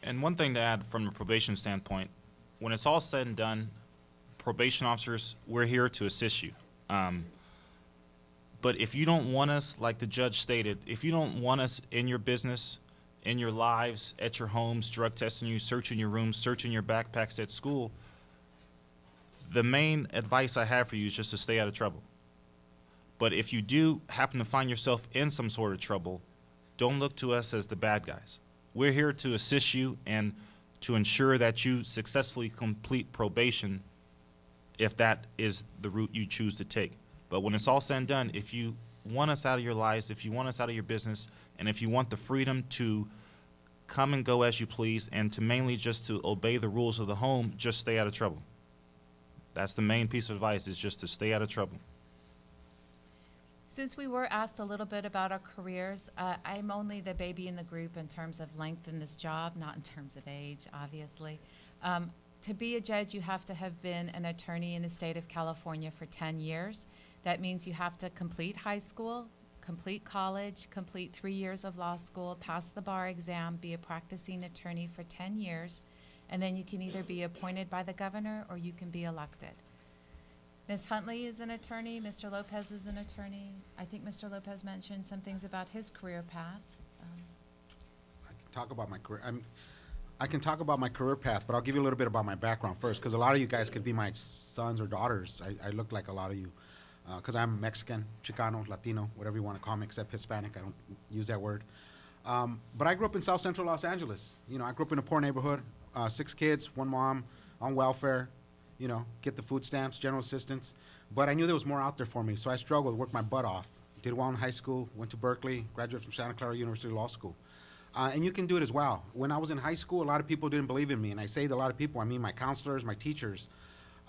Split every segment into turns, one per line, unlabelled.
And one thing to add from the probation standpoint, when it's all said and done, probation officers, we're here to assist you. But if you don't want us, like the judge stated, if you don't want us in your business, in your lives, at your homes, drug testing you, searching your rooms, searching your backpacks at school, the main advice I have for you is just to stay out of trouble. But if you do happen to find yourself in some sort of trouble, don't look to us as the bad guys. We're here to assist you and to ensure that you successfully complete probation if that is the route you choose to take. But when it's all said and done, if you want us out of your lives, if you want us out of your business, and if you want the freedom to come and go as you please and to mainly just to obey the rules of the home, just stay out of trouble. That's the main piece of advice, is just to stay out of trouble.
Since we were asked a little bit about our careers, I'm only the baby in the group in terms of length in this job, not in terms of age, obviously. To be a judge, you have to have been an attorney in the state of California for 10 years. That means you have to complete high school, complete college, complete 3 years of law school, pass the bar exam, be a practicing attorney for 10 years, and then you can either be appointed by the governor or you can be elected. Ms. Huntley is an attorney, Mr. Lopez is an attorney. I think Mr. Lopez mentioned some things about his career path.
I can talk about my career. I can talk about my career path, but I'll give you a little bit about my background first, because a lot of you guys could be my sons or daughters. I look like a lot of you, because I'm Mexican, Chicano, Latino, whatever you want to call me, except Hispanic. I don't use that word. But I grew up in South Central Los Angeles. You know, I grew up in a poor neighborhood, 6 kids, 1 mom, on welfare. You know, get the food stamps, general assistance. But I knew there was more out there for me, so I struggled, worked my butt off. Did well in high school, went to Berkeley, graduated from Santa Clara University Law School. And you can do it as well. When I was in high school, a lot of people didn't believe in me. And I say a lot of people, I mean my counselors, my teachers.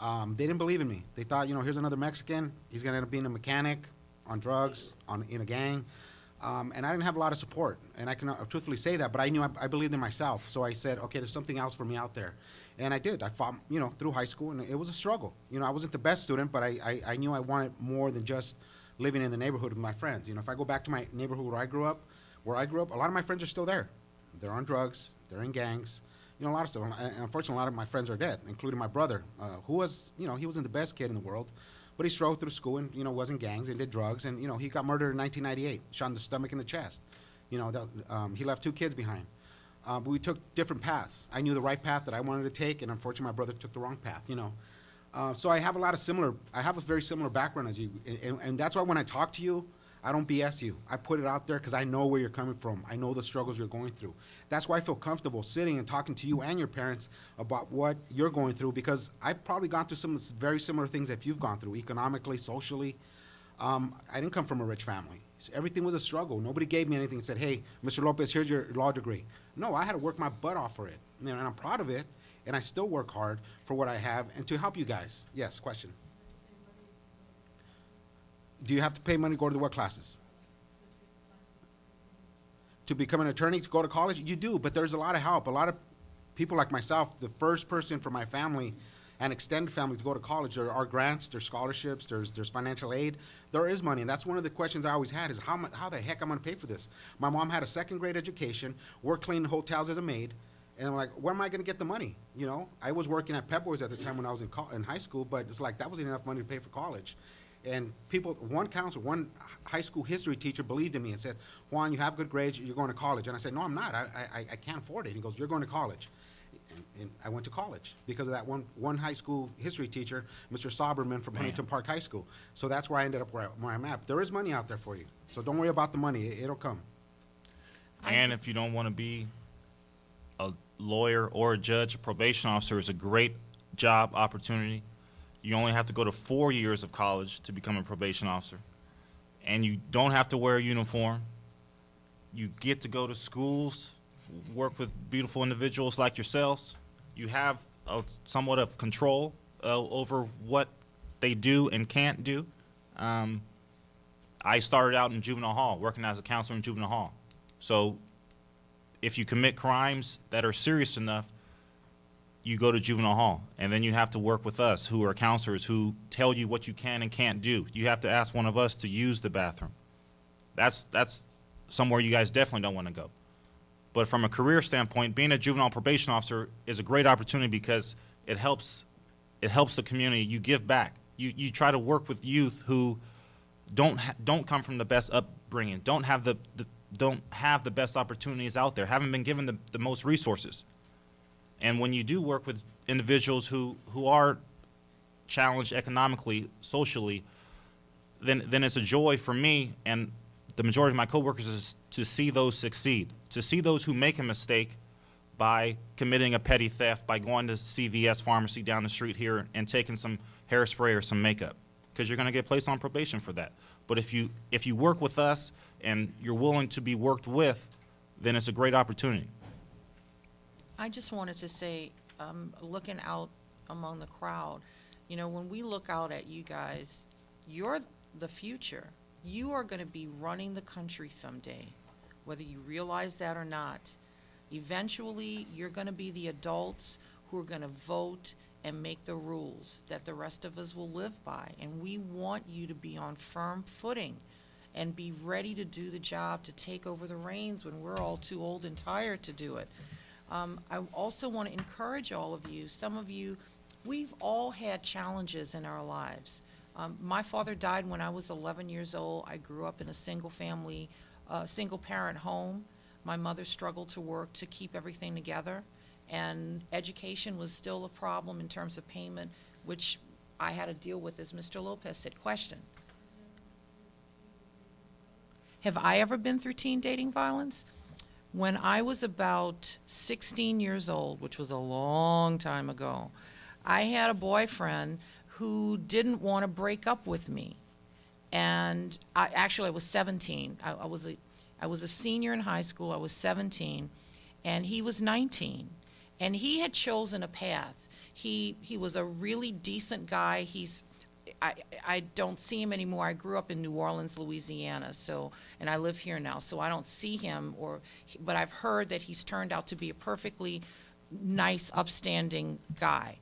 They didn't believe in me. They thought, you know, here's another Mexican. He's going to end up being a mechanic, on drugs, in a gang. And I didn't have a lot of support. And I can truthfully say that, but I knew I believed in myself. So I said, okay, there's something else for me out there. And I did. I fought, you know, through high school, and it was a struggle. You know, I wasn't the best student, but I knew I wanted more than just living in the neighborhood with my friends. You know, if I go back to my neighborhood where I grew up, a lot of my friends are still there. They're on drugs. They're in gangs. You know, a lot of stuff. And unfortunately, a lot of my friends are dead, including my brother, who was, you know, he wasn't the best kid in the world, but he struggled through school and, you know, was in gangs and did drugs. And, you know, he got murdered in 1998, shot in the stomach and the chest. You know, he left 2 kids behind. But we took different paths. I knew the right path that I wanted to take, and unfortunately, my brother took the wrong path, you know. So I have a very similar background as you. And that's why when I talk to you, I don't BS you. I put it out there because I know where you're coming from. I know the struggles you're going through. That's why I feel comfortable sitting and talking to you and your parents about what you're going through, because I've probably gone through some very similar things that you've gone through, economically, socially. I didn't come from a rich family. So everything was a struggle. Nobody gave me anything and said, hey, Mr. Lopez, here's your law degree. No, I had to work my butt off for it. You know, and I'm proud of it, and I still work hard for what I have and to help you guys. Yes, question. Do you have to pay money to go to the what classes? To become an attorney, to go to college? You do, but there's a lot of help. A lot of people like myself, the first person from my family and extended family to go to college, there are grants, there's scholarships, there's financial aid. There is money, and that's one of the questions I always had is how the heck I'm gonna pay for this? My mom had a 2nd grade education, worked cleaning hotels as a maid, and I'm like, where am I gonna get the money? You know, I was working at Pep Boys at the time when I was in high school, but it's like that wasn't enough money to pay for college. And people, one counselor, one high school history teacher believed in me and said, Juan, you have good grades, you're going to college. And I said, no, I'm not. I can't afford it. He goes, you're going to college. And I went to college because of that one high school history teacher, Mr. Soberman from Huntington Park High School. So that's where I ended up where I'm at. There is money out there for you. So don't worry about the money. It'll come.
And if you don't want to be a lawyer or a judge, a probation officer is a great job opportunity. You only have to go to 4 years of college to become a probation officer. And you don't have to wear a uniform. You get to go to schools, work with beautiful individuals like yourselves. You have somewhat of control over what they do and can't do. I started out in juvenile hall, working as a counselor in juvenile hall. So if you commit crimes that are serious enough, you go to juvenile hall, and then you have to work with us who are counselors who tell you what you can and can't do. You have to ask one of us to use the bathroom. That's somewhere you guys definitely don't want to go. But from a career standpoint, being a juvenile probation officer is a great opportunity because it helps the community. You give back. You try to work with youth who don't come from the best upbringing, don't have the best opportunities out there, haven't been given the most resources. And when you do work with individuals who are challenged economically, socially, then it's a joy for me and the majority of my coworkers is to see those succeed, to see those who make a mistake by committing a petty theft, by going to CVS pharmacy down the street here and taking some hairspray or some makeup, because you're going to get placed on probation for that. But if you work with us and you're willing to be worked with, then it's a great opportunity.
I just wanted to say, looking out among the crowd, you know, when we look out at you guys, you're the future. You are going to be running the country someday, whether you realize that or not. Eventually, you're going to be the adults who are going to vote and make the rules that the rest of us will live by. And we want you to be on firm footing and be ready to do the job, to take over the reins when we're all too old and tired to do it. I also want to encourage all of you. Some of you, we've all had challenges in our lives. My father died when I was 11 years old. I grew up in a single-family, single-parent home. My mother struggled to work to keep everything together, and education was still a problem in terms of payment, which I had to deal with, as Mr. Lopez said. Question: have I ever been through teen dating violence? When I was about 16 years old, which was a long time ago, I had a boyfriend who didn't want to break up with me. And I was 17. I was a senior in high school. I was 17, and he was 19. And he had chosen a path. He was a really decent guy. I don't see him anymore. I grew up in New Orleans, Louisiana, and I live here now, so I don't see him, but I've heard that he's turned out to be a perfectly nice, upstanding guy.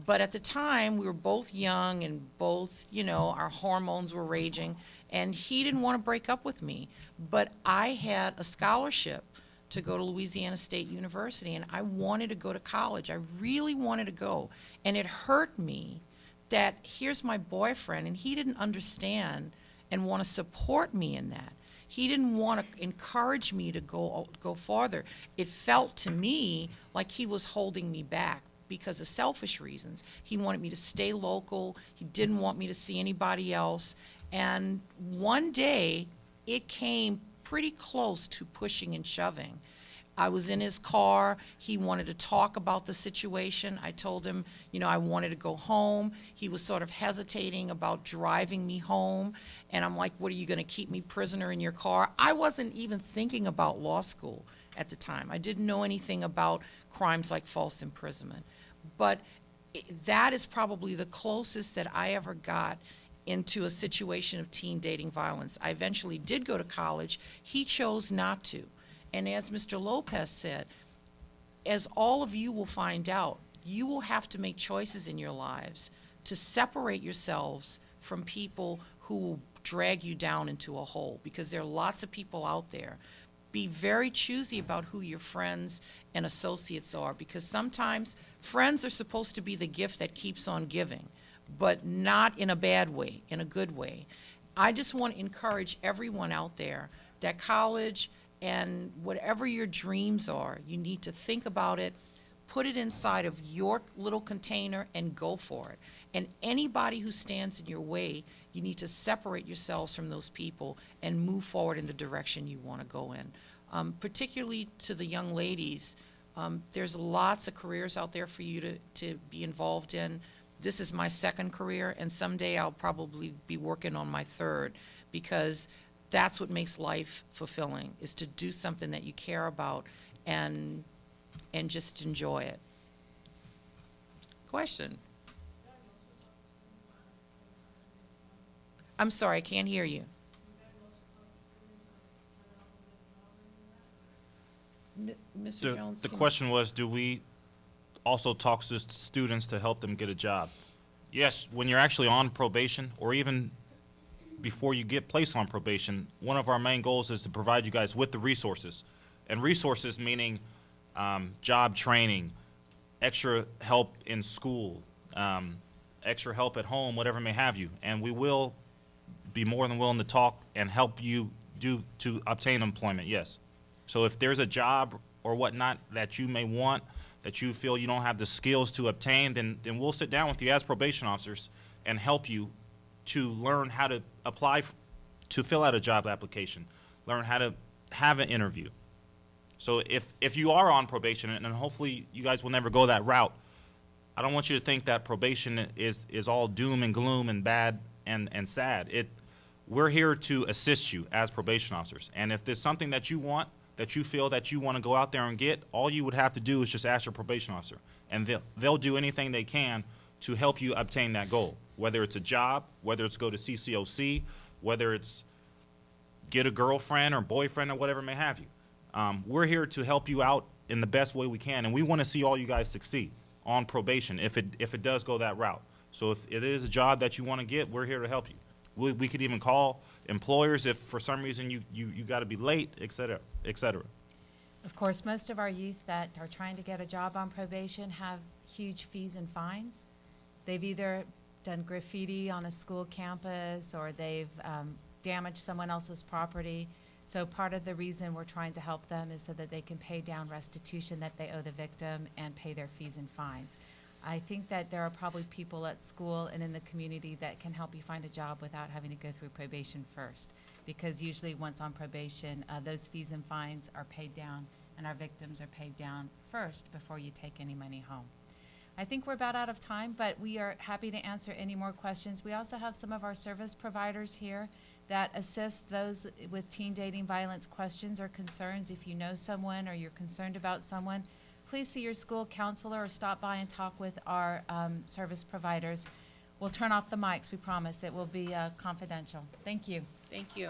But at the time, we were both young and both, you know, our hormones were raging, and he didn't want to break up with me. But I had a scholarship to go to Louisiana State University, and I wanted to go to college. I really wanted to go. And it hurt me that here's my boyfriend, and he didn't understand and want to support me in that. He didn't want to encourage me to go farther. It felt to me like he was holding me back because of selfish reasons. He wanted me to stay local. He didn't want me to see anybody else. And one day, it came pretty close to pushing and shoving. I was in his car. He wanted to talk about the situation. I told him, you know, I wanted to go home. He was sort of hesitating about driving me home. And I'm like, what, are you going to keep me prisoner in your car? I wasn't even thinking about law school at the time. I didn't know anything about crimes like false imprisonment. But that is probably the closest that I ever got into a situation of teen dating violence. I eventually did go to college. He chose not to. And as Mr. Lopez said, as all of you will find out, you will have to make choices in your lives to separate yourselves from people who will drag you down into a hole, because there are lots of people out there. Be very choosy about who your friends and associates are, because sometimes friends are supposed to be the gift that keeps on giving, but not in a bad way, in a good way. I just want to encourage everyone out there that college and whatever your dreams are, you need to think about it, put it inside of your little container and go for it. And anybody who stands in your way, you need to separate yourselves from those people and move forward in the direction you want to go in. Particularly to the young ladies, there's lots of careers out there for you to be involved in. This is my second career, and someday I'll probably be working on my third, because that's what makes life fulfilling, is to do something that you care about and just enjoy it. Question? I'm sorry, I can't hear you. Mr. Jones?
The question was, do we also talk to students to help them get a job? Yes, when you're actually on probation, or even before you get placed on probation, one of our main goals is to provide you guys with the resources And resources meaning job training, extra help in school, extra help at home, whatever may have you. And we will be more than willing to talk and help you to obtain employment, yes. So if there's a job or whatnot that you may want, that you feel you don't have the skills to obtain, then we'll sit down with you as probation officers and help you to learn how to apply, to fill out a job application, learn how to have an interview. So if you are on probation, and hopefully you guys will never go that route, I don't want you to think that probation is all doom and gloom and bad and sad. We're here to assist you as probation officers. And if there's something that you want, that you feel that you want to go out there and get, all you would have to do is just ask your probation officer. And they'll do anything they can to help you obtain that goal, whether it's a job, whether it's go to CCOC, whether it's get a girlfriend or boyfriend or whatever may have you. We're here to help you out in the best way we can, and we want to see all you guys succeed on probation if it does go that route. So if it is a job that you want to get, we're here to help you. We could even call employers if for some reason you got to be late, et cetera, et cetera.
Of course, most of our youth that are trying to get a job on probation have huge fees and fines. They've either done graffiti on a school campus or they've damaged someone else's property. So part of the reason we're trying to help them is so that they can pay down restitution that they owe the victim and pay their fees and fines. I think that there are probably people at school and in the community that can help you find a job without having to go through probation first. Because usually once on probation, those fees and fines are paid down and our victims are paid down first before you take any money home. I think we're about out of time, but we are happy to answer any more questions. We also have some of our service providers here that assist those with teen dating violence questions or concerns. If you know someone or you're concerned about someone, please see your school counselor or stop by and talk with our service providers. We'll turn off the mics, we promise. It will be confidential. Thank you.
Thank you.